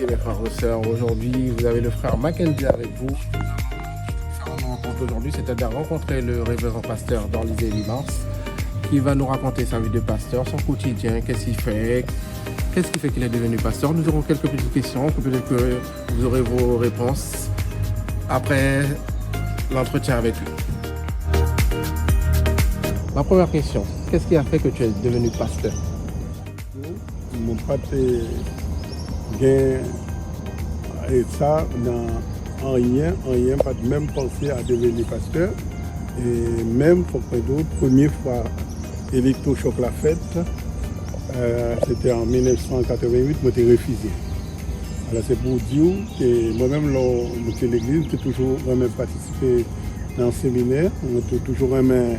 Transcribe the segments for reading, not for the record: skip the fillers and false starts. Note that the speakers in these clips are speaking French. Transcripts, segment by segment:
Bonjour mes frères et sœurs. Aujourd'hui, vous avez le frère Mackenzie avec vous. Faire une rencontre aujourd'hui, c'est-à-dire rencontrer le révérend pasteur Dorlisé Limars, qui va nous raconter sa vie de pasteur, son quotidien, qu'est-ce qu'il fait qu'il est devenu pasteur. Nous aurons quelques petites questions, peut-être que vous aurez vos réponses après l'entretien avec lui. Ma première question, qu'est-ce qui a fait que tu es devenu pasteur? Mon père gain et ça dans rien, pas même pensé à devenir pasteur. Et même pour d'autres, première fois, électrochoc la fête, c'était en 1988, je m'étais refusé. Alors c'est pour dire que moi-même, dans l'église, j'ai toujours vraiment participé dans le séminaire, j'ai toujours vraiment,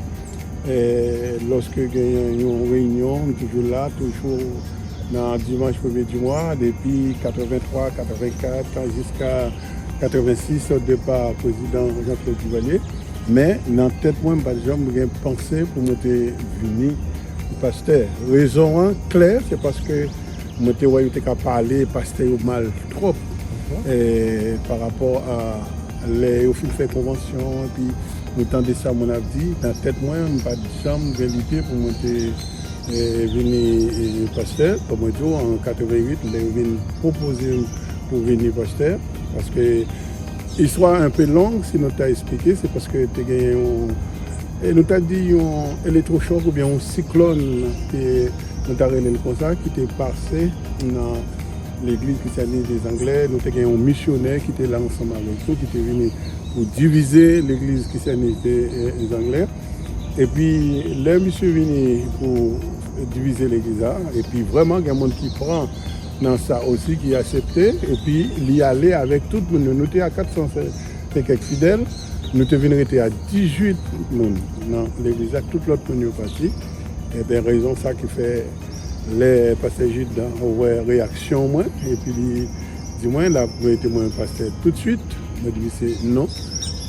lorsque il y a une réunion, toujours là, toujours dans dimanche 1er du mois, depuis 83, 84, jusqu'à 86, au départ, président Jean-Claude Duvalier. Mais dans la tête, moi, j'ai pensé pour me venir pasteur. Raison claire, c'est parce que je suis parler pasteur mal trop par rapport à les au fait convention, puis autant de ça, mon dit, dans la tête, moi, je n'ai pas de chambre vérité pour me venir pasteur. Comme je dis, en 88, je vais proposer pour venir pasteur. Parce que l'histoire un peu longue, si nous t'as expliqué, c'est parce que tu as gagné nous t'a dit un électrochoc ou bien un cyclone qui nous t'a révélé comme ça, qui était passé dans l'église chrétienne des Anglais. Nous avons gagné un missionnaire qui était là ensemble avec nous, qui était venu pour diviser l'église chrétienne des Anglais. Et puis, les monsieur venu pour diviser l'église. Et puis, vraiment, il y a des gens qui prend dans ça aussi, qui a accepté. Et puis, il y allait avec tout le monde. Nous étions à 400 quelques fidèles. Nous sommes venus à 18 personnes dans l'église. Tout l'autre monde est parti. Et bien, raison ça qui fait les passagers dans une réaction. Moi. Et puis, dis-moi, là, vous êtes moins pasteur tout de suite. Je dis, c'est non.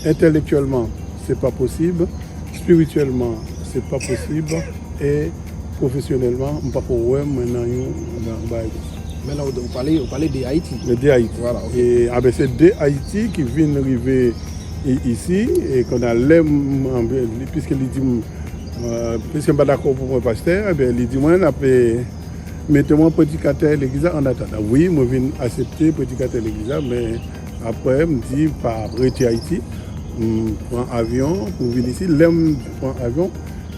Intellectuellement, ce n'est pas possible. Spirituellement, ce n'est pas possible. Et professionnellement, je ne sais pas pourquoi maintenant. Maintenant, vous parlez de Haïti. De Haïti. Voilà, okay. Et c'est de Haïti qui vient arriver ici et qu'on a l'aime, puisqu'il dit, puisque je ne suis pas d'accord pour mon pasteur, il dit, moi, mettez-moi prédicateur l'église en attendant. Oui, je viens accepter prédicateur l'église, mais après, je me dis, par retirer Haïti, je prends avion pour venir ici. L'aime, je prends avion.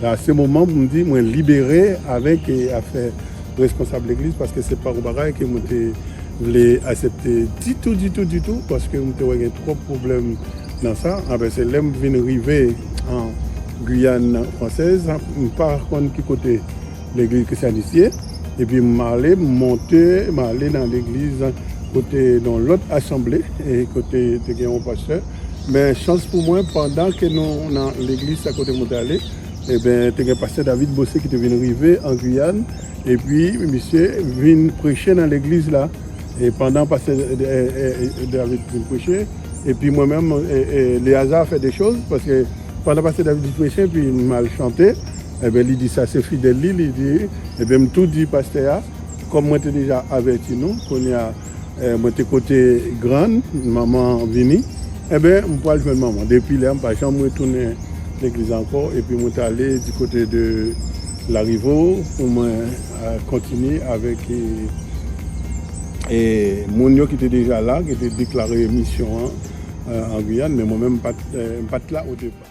À ce moment, je me dis, je suis libéré avec affaire responsable de l'église parce que c'est pas un bagage que je voulais accepter du tout parce que je eu trop de problèmes dans ça. C'est l'aime vient arriver en Guyane française, par contre qui côté l'église chrétienne ici, et puis je monter dans l'église côté dans l'autre assemblée et côté de mon pasteur. Mais chance pour moi pendant que nous dans l'église à côté de mon allé, et bien tu as un pasteur David Bossé qui est venu arriver en Guyane. Et puis, monsieur vient prêcher dans l'église là. Et pendant que David vient prêcher, et puis moi-même, les hasards fait des choses, parce que pendant que David vient prêcher, puis il m'a chanté, et bien il dit ça, c'est fidèle, il dit, et bien tout dit pasteur, comme moi j'étais déjà averti nous, qu'on y a, moi j'étais côté grande, maman vini, et bien je peux le faire maman. Depuis là, je suis retourné à l'église encore, et puis je suis allé du côté de la Rivo pour continuer avec mon qui était déjà là, qui était déclaré mission en Guyane, mais moi-même pas là au départ.